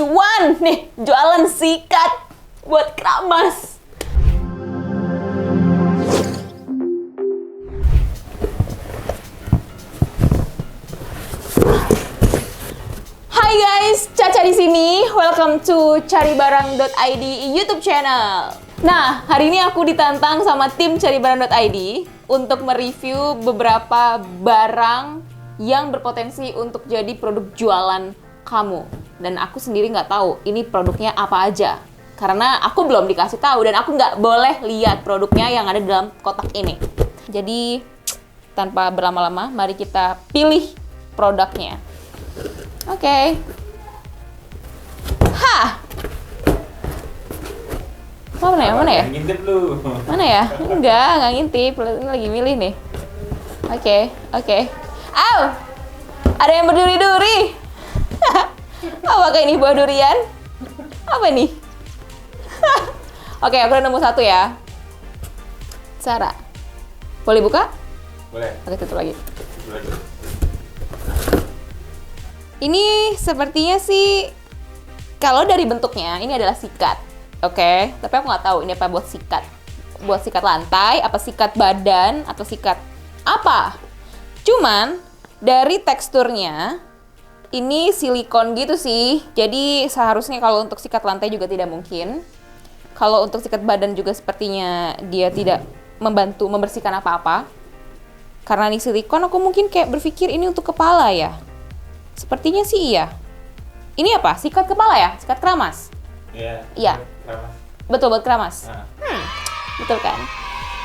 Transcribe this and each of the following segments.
cuan nih jualan sikat buat keramas. Hai guys, Caca di sini. Welcome to caribarang.id YouTube channel. Nah, hari ini aku ditantang sama tim caribarang.id untuk mereview beberapa barang yang berpotensi untuk jadi produk jualan kamu. Dan aku sendiri nggak tahu ini produknya apa aja. Karena aku belum dikasih tahu dan aku nggak boleh lihat produknya yang ada dalam kotak ini. Jadi, tanpa berlama-lama, mari kita pilih produknya. Oke. Hah! Mana ya? Mana ya? Ngintip lu. Mana ya? Nggak ngintip. Ini lagi milih nih. Oke. Au! Ada yang berduri-duri. Apakah ini buah durian? Apa nih? Oke, aku udah nemu satu ya. Sarah, boleh buka? Boleh. Oke, tutup lagi. Boleh. Ini sepertinya sih, kalau dari bentuknya, ini adalah sikat. Oke, tapi aku nggak tahu ini apa buat sikat. Buat sikat lantai, apa sikat badan, atau sikat apa. Cuman, dari teksturnya, ini silikon gitu sih. Jadi, seharusnya kalau untuk sikat lantai juga tidak mungkin. Kalau untuk sikat badan juga sepertinya dia tidak membantu membersihkan apa-apa. Karena ini silikon, aku mungkin kayak berpikir ini untuk kepala ya. Sepertinya sih iya. Ini apa? Sikat kepala ya? Sikat keramas? Iya. Keramas. Betul, buat keramas. Nah. Betul kan?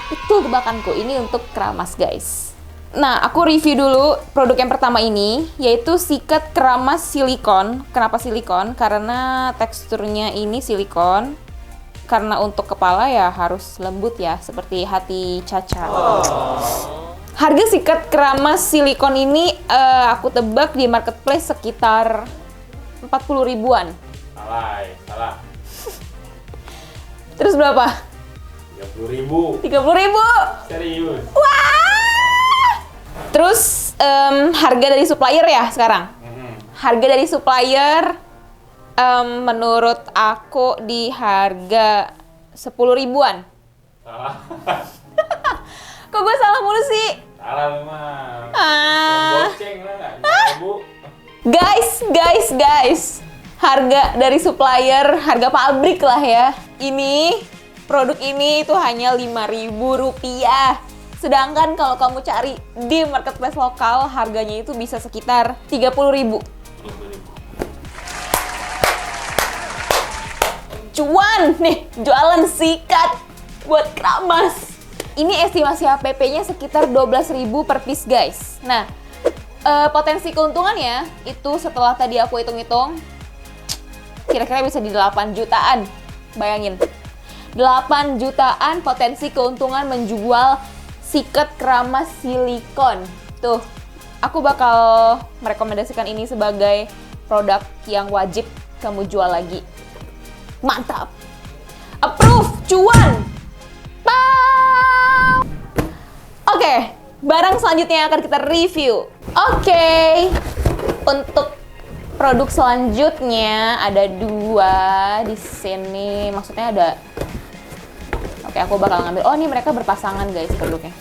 Betul tebakanku, ini untuk keramas guys. Nah, aku review dulu produk yang pertama ini, yaitu sikat keramas silikon. Kenapa silikon? Karena teksturnya ini silikon. Karena untuk kepala ya harus lembut ya, seperti hati Caca. Harga sikat keramas silikon ini aku tebak di marketplace sekitar 40 ribuan. Salah. Terus berapa? 30.000. 30 ribu. Serius. Wah! Terus harga dari supplier ya sekarang? Harga dari supplier menurut aku di harga 10 ribuan. Salah. Kok gue salah mulu sih? Salah memang. Goceng lah nggak? Bu. Guys. Harga dari supplier, harga pabrik lah ya. Ini, produk ini itu hanya Rp5.000. Sedangkan kalau kamu cari di marketplace lokal, harganya itu bisa sekitar 30.000. Cuan nih, jualan sikat buat keramas. Ini estimasi HPP-nya sekitar 12.000 per piece guys. Nah, potensi keuntungannya itu setelah tadi aku hitung-hitung, kira-kira bisa di 8 jutaan. Bayangin, 8 jutaan potensi keuntungan menjual sikat keramas silikon. Tuh, aku bakal merekomendasikan ini sebagai produk yang wajib kamu jual lagi. Mantap! Approve! Cuan! Oke, barang selanjutnya yang akan kita review. Oke, untuk produk selanjutnya ada 2 di sini. Maksudnya ada. Oke, aku bakal ngambil. Oh, ini mereka berpasangan guys produknya.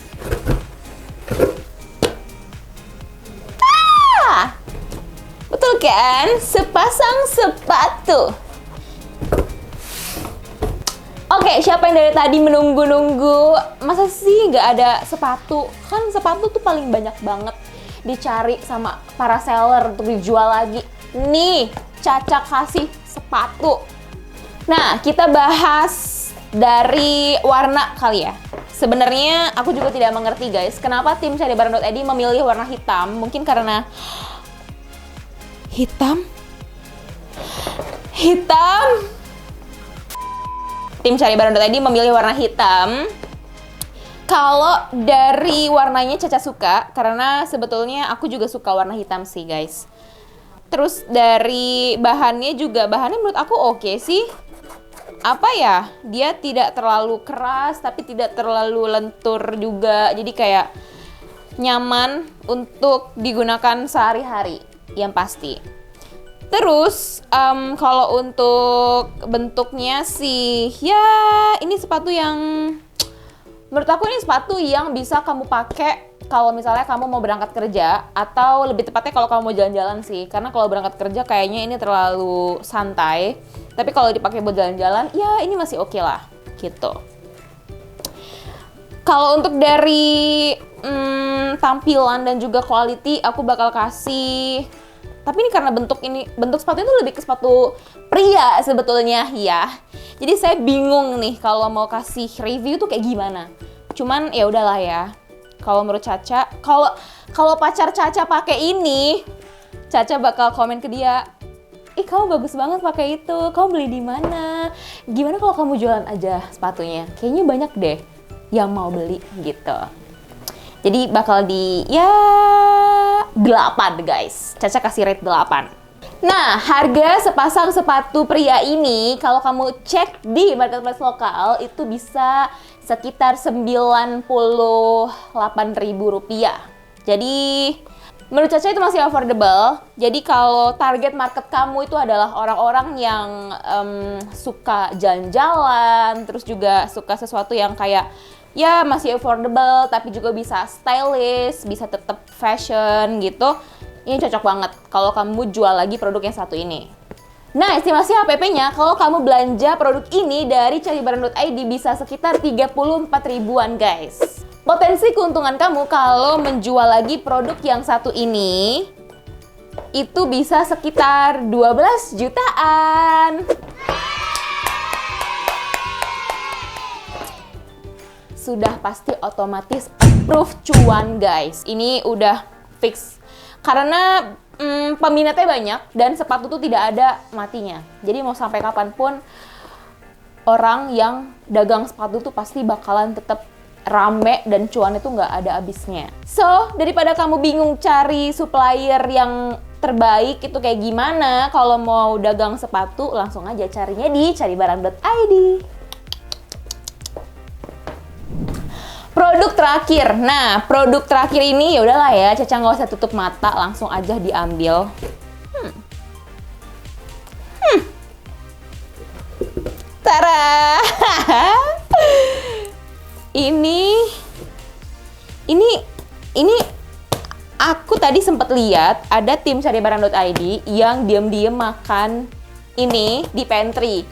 Betul kan? Sepasang sepatu. Oke, siapa yang dari tadi menunggu-nunggu? Masa sih nggak ada sepatu? Kan sepatu tuh paling banyak banget dicari sama para seller untuk dijual lagi. Nih, Caca kasih sepatu. Nah, kita bahas dari warna kali ya. Sebenarnya aku juga tidak mengerti guys, kenapa tim caribarang.id memilih warna hitam? Mungkin karena hitam. Tim caribarang.id memilih warna hitam. Kalau dari warnanya Caca suka, karena sebetulnya aku juga suka warna hitam sih guys. Terus dari bahannya juga, bahannya menurut aku oke sih. Apa ya, dia tidak terlalu keras tapi tidak terlalu lentur juga. Jadi kayak nyaman untuk digunakan sehari-hari yang pasti. Terus kalau untuk bentuknya sih, ya ini sepatu yang menurut aku ini sepatu yang bisa kamu pakai kalau misalnya kamu mau berangkat kerja, atau lebih tepatnya kalau kamu mau jalan-jalan sih. Karena kalau berangkat kerja kayaknya ini terlalu santai. Tapi kalau dipakai buat jalan-jalan, ya ini masih oke lah gitu. Kalau untuk dari tampilan dan juga quality, aku bakal kasih. Tapi ini karena bentuk sepatu itu lebih ke sepatu pria sebetulnya ya. Jadi saya bingung nih kalau mau kasih review tuh kayak gimana. Cuman ya udahlah ya. Kalau menurut Caca, kalau pacar Caca pakai ini, Caca bakal komen ke dia, "Ih, kamu bagus banget pakai itu. Kamu beli di mana? Gimana kalau kamu jualan aja sepatunya? Kayaknya banyak deh yang mau beli," gitu. Jadi bakal di 8 guys. Caca kasih rate 8. Nah, harga sepasang sepatu pria ini kalau kamu cek di marketplace lokal itu bisa sekitar Rp98.000. Jadi menurut Caca itu masih affordable. Jadi kalau target market kamu itu adalah orang-orang yang suka jalan-jalan, terus juga suka sesuatu yang kayak ya masih affordable tapi juga bisa stylish, bisa tetap fashion gitu. Ini cocok banget kalau kamu jual lagi produk yang satu ini. Nah, estimasi HPP-nya kalau kamu belanja produk ini dari caribarang.id bisa sekitar 34 ribuan guys. Potensi keuntungan kamu kalau menjual lagi produk yang satu ini itu bisa sekitar 12 jutaan. Sudah pasti otomatis approve cuan guys. Ini udah fix. Karena peminatnya banyak dan sepatu tuh tidak ada matinya. Jadi mau sampai kapanpun orang yang dagang sepatu tuh pasti bakalan tetap rame dan cuan itu nggak ada habisnya. So, daripada kamu bingung cari supplier yang terbaik itu kayak gimana kalau mau dagang sepatu, langsung aja carinya di caribarang.id. Produk terakhir. Nah, produk terakhir ini ya udahlah ya, Caca nggak usah tutup mata, langsung aja diambil. Tara. Ini aku tadi sempat lihat ada tim caribarang.id yang diam-diam makan ini di pantry.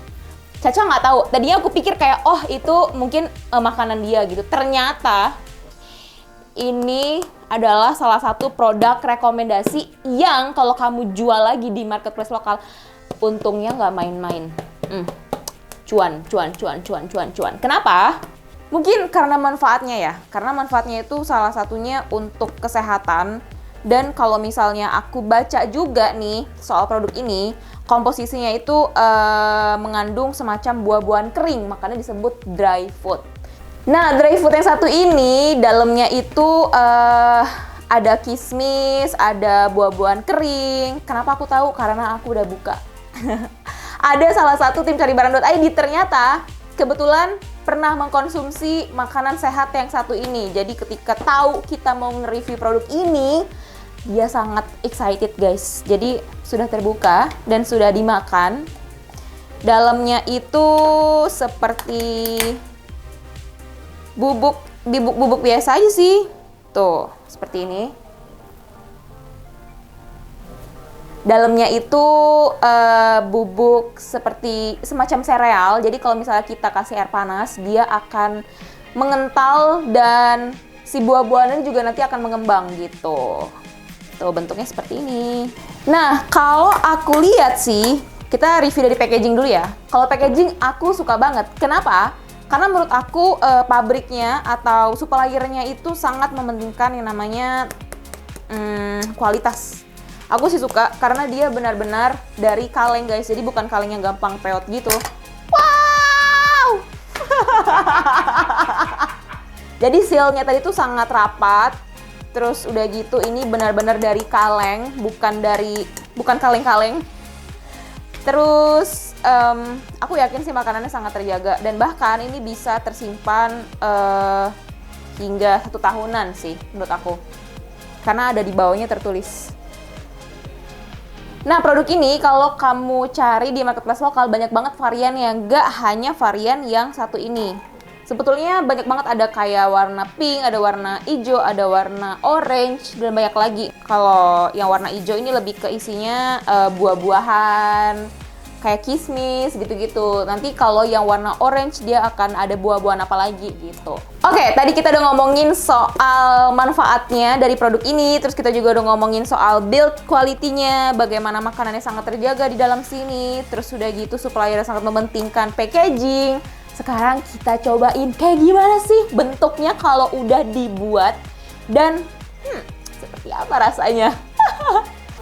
Caca nggak tahu, tadinya aku pikir kayak, oh itu mungkin makanan dia gitu. Ternyata ini adalah salah satu produk rekomendasi yang kalau kamu jual lagi di marketplace lokal, untungnya nggak main-main. Cuan. Kenapa? Mungkin karena manfaatnya ya. Karena manfaatnya itu salah satunya untuk kesehatan. Dan kalau misalnya aku baca juga nih soal produk ini, komposisinya itu mengandung semacam buah-buahan kering, makanya disebut dry food. Nah, dry food yang satu ini dalamnya itu ada kismis, ada buah-buahan kering. Kenapa aku tahu? Karena aku udah buka. Ada salah satu tim caribarang.id ternyata kebetulan pernah mengkonsumsi makanan sehat yang satu ini. Jadi ketika tahu kita mau nge-review produk ini, dia sangat excited guys. Jadi sudah terbuka dan sudah dimakan. Dalamnya itu seperti bubuk biasa aja sih. Tuh, seperti ini. Dalamnya itu bubuk seperti semacam sereal. Jadi kalau misalnya kita kasih air panas, dia akan mengental dan si buah-buahannya juga nanti akan mengembang gitu. Tuh, bentuknya seperti ini. Nah, kalau aku lihat sih, kita review dari packaging dulu ya. Kalau packaging aku suka banget. Kenapa? Karena menurut aku pabriknya atau suppliernya itu sangat mementingkan yang namanya kualitas. Aku sih suka karena dia benar-benar dari kaleng guys. Jadi bukan kaleng yang gampang peot gitu. Wow! Jadi seal-nya tadi tuh sangat rapat. Terus udah gitu ini benar-benar dari kaleng, bukan kaleng-kaleng. Terus aku yakin sih makanannya sangat terjaga dan bahkan ini bisa tersimpan hingga 1 tahunan sih menurut aku. Karena ada di bawahnya tertulis. Nah, produk ini kalau kamu cari di marketplace lokal banyak banget variannya, nggak hanya varian yang satu ini. Sebetulnya banyak banget, ada kayak warna pink, ada warna hijau, ada warna orange, dan banyak lagi. Kalau yang warna hijau ini lebih ke isinya buah-buahan, kayak kismis gitu-gitu. Nanti kalau yang warna orange dia akan ada buah-buahan apa lagi gitu. Oke, tadi kita udah ngomongin soal manfaatnya dari produk ini, terus kita juga udah ngomongin soal build quality-nya, bagaimana makanannya sangat terjaga di dalam sini, terus udah gitu supplier sangat mementingkan packaging. Sekarang kita cobain kayak gimana sih bentuknya kalau udah dibuat dan seperti apa rasanya.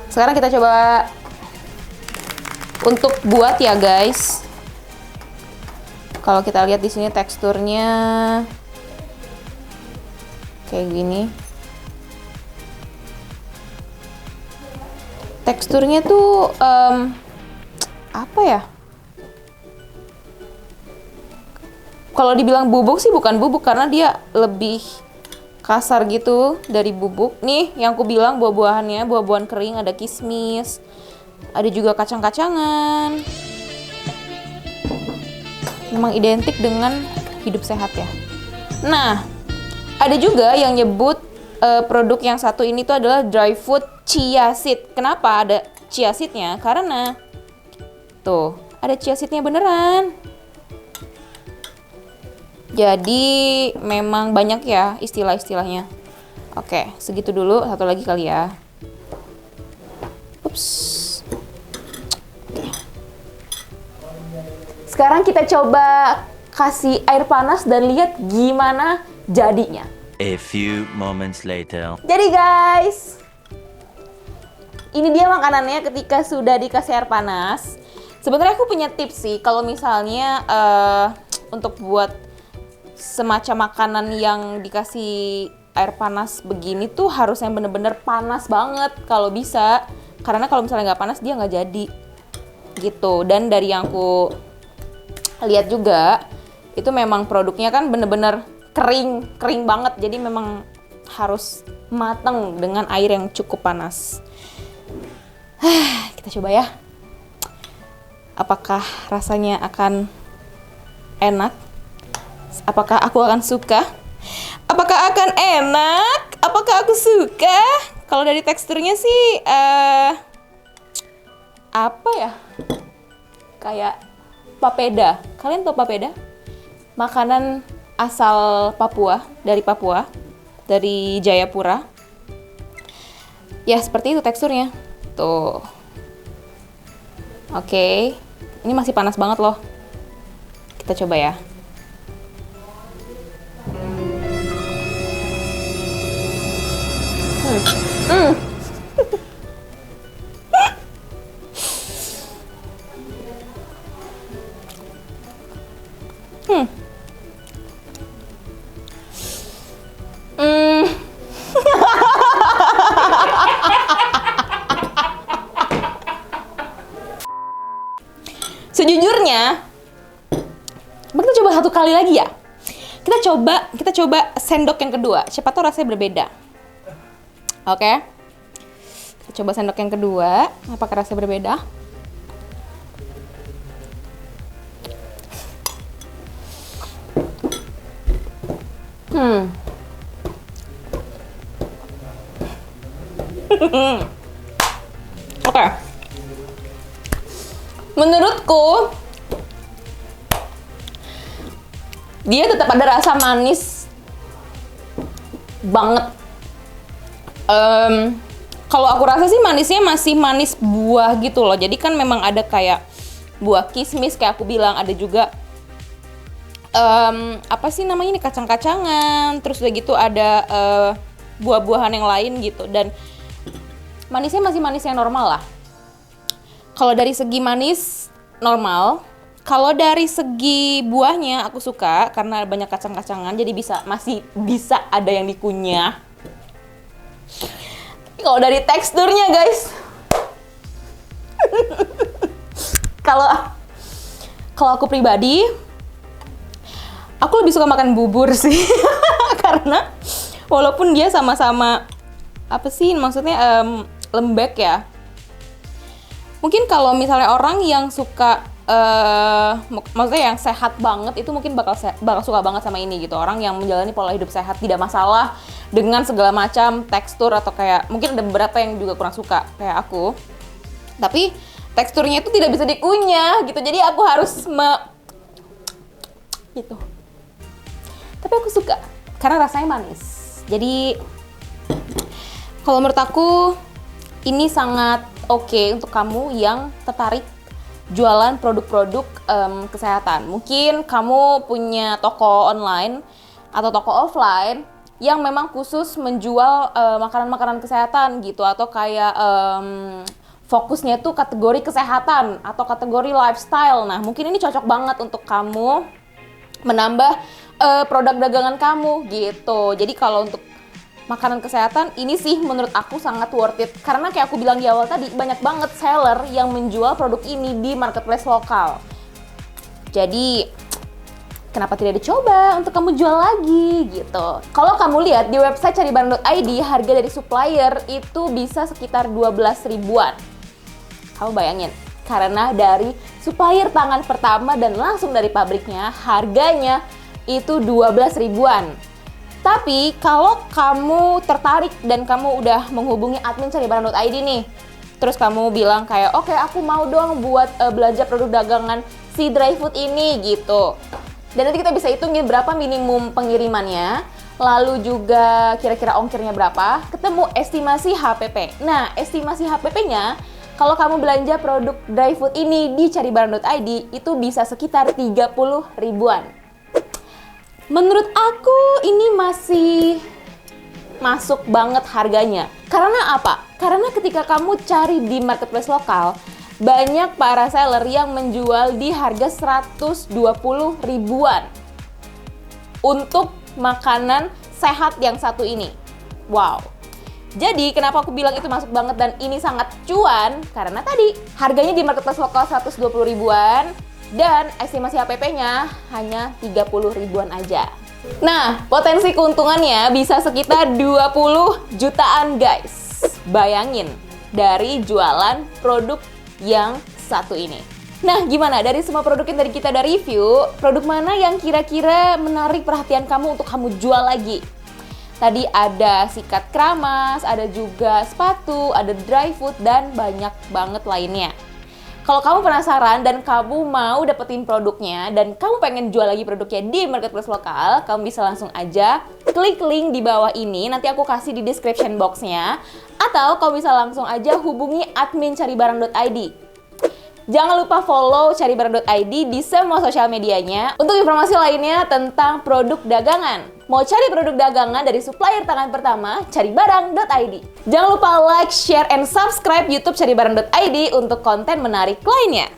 Sekarang kita coba untuk buat ya guys. Kalau kita lihat di sini teksturnya kayak gini. Teksturnya tuh apa ya? Kalau dibilang bubuk sih bukan bubuk karena dia lebih kasar gitu dari bubuk. Nih yang aku bilang buah-buahannya, buah-buahan kering, ada kismis. Ada juga kacang-kacangan. Memang identik dengan hidup sehat ya. Nah, ada juga yang nyebut produk yang satu ini tuh adalah dry food chia seed. Kenapa ada chia seednya? Karena tuh, ada chia seednya beneran. Jadi memang banyak ya istilah-istilahnya. Oke, segitu dulu. Satu lagi kali ya. Ups. Sekarang kita coba kasih air panas dan lihat gimana jadinya. A few moments later. Jadi guys, ini dia makanannya ketika sudah dikasih air panas. Sebenarnya aku punya tips sih, kalau misalnya untuk buat semacam makanan yang dikasih air panas begini tuh harus yang bener-bener panas banget kalau bisa. Karena kalau misalnya nggak panas dia nggak jadi gitu. Dan dari yang aku lihat juga itu memang produknya kan bener-bener kering banget, jadi memang harus matang dengan air yang cukup panas. Kita coba ya, apakah rasanya akan enak, apakah aku akan suka, apakah akan enak, apakah aku suka. Kalau dari teksturnya sih apa ya, kayak papeda. Kalian tahu papeda? Makanan asal Papua, dari Jayapura. Ya, seperti itu teksturnya. Tuh. Oke. Ini masih panas banget loh. Kita coba ya. Sejujurnya, kita coba satu kali lagi ya. Kita coba sendok yang kedua. Siapa tahu rasanya berbeda. Oke. Kita coba sendok yang kedua. Apakah rasanya berbeda? Oke. Menurutku dia tetap ada rasa manis banget. Kalau aku rasa sih manisnya masih manis buah gitu loh. Jadi kan memang ada kayak buah kismis kayak aku bilang, ada juga apa sih namanya ini, kacang-kacangan, terus udah gitu ada buah-buahan yang lain gitu, dan manisnya masih manis yang normal lah. Kalau dari segi manis normal, kalau dari segi buahnya aku suka karena banyak kacang-kacangan, jadi masih bisa ada yang dikunyah. Kalau dari teksturnya guys, kalau aku pribadi, aku lebih suka makan bubur sih. Karena walaupun dia sama-sama apa sih maksudnya lembek ya, Mungkin kalau misalnya orang yang suka maksudnya yang sehat banget itu mungkin bakal suka banget sama ini gitu. Orang yang menjalani pola hidup sehat tidak masalah dengan segala macam tekstur atau kayak mungkin ada beberapa yang juga kurang suka kayak aku. Tapi teksturnya itu tidak bisa dikunyah gitu. Jadi aku harus gitu. Tapi aku suka karena rasanya manis. Jadi kalau menurut aku ini sangat oke untuk kamu yang tertarik jualan produk-produk kesehatan. Mungkin kamu punya toko online atau toko offline yang memang khusus menjual makanan-makanan kesehatan gitu, atau kayak fokusnya tuh kategori kesehatan atau kategori lifestyle. Nah, mungkin ini cocok banget untuk kamu menambah produk dagangan kamu gitu. Jadi kalau untuk makanan kesehatan ini sih menurut aku sangat worth it, karena kayak aku bilang di awal tadi, banyak banget seller yang menjual produk ini di marketplace lokal. Jadi kenapa tidak dicoba untuk kamu jual lagi gitu. Kalau kamu lihat di website caribarang.id, harga dari supplier itu bisa sekitar 12 ribuan. Kamu bayangin, karena dari supplier tangan pertama dan langsung dari pabriknya, harganya itu 12 ribuan. Tapi kalau kamu tertarik dan kamu udah menghubungi admin caribarang.id nih, terus kamu bilang kayak, oke, aku mau dong buat belanja produk dagangan si dry food ini gitu. Dan nanti kita bisa hitungin berapa minimum pengirimannya, lalu juga kira-kira ongkirnya berapa, ketemu estimasi HPP. Nah, estimasi HPP-nya kalau kamu belanja produk dry food ini di caribarang.id itu bisa sekitar 30 ribuan. Menurut aku ini masih masuk banget harganya. Karena apa? Karena ketika kamu cari di marketplace lokal, banyak para seller yang menjual di harga 120 ribuan untuk makanan sehat yang satu ini. Wow. Jadi kenapa aku bilang itu masuk banget dan ini sangat cuan? Karena tadi harganya di marketplace lokal 120 ribuan. Dan estimasi HPP-nya hanya 30 ribuan aja. Nah, potensi keuntungannya bisa sekitar 20 jutaan guys. Bayangin, dari jualan produk yang satu ini. Nah, gimana? Dari semua produk yang tadi kita udah review, produk mana yang kira-kira menarik perhatian kamu untuk kamu jual lagi? Tadi ada sikat keramas, ada juga sepatu, ada dry food, dan banyak banget lainnya. Kalau kamu penasaran dan kamu mau dapetin produknya dan kamu pengen jual lagi produknya di marketplace lokal, kamu bisa langsung aja klik link di bawah ini, nanti aku kasih di description box-nya, atau kamu bisa langsung aja hubungi admin caribarang.id. Jangan lupa follow caribarang.id di semua sosial medianya untuk informasi lainnya tentang produk dagangan. Mau cari produk dagangan dari supplier tangan pertama, caribarang.id. Jangan lupa like, share, and subscribe YouTube caribarang.id untuk konten menarik lainnya.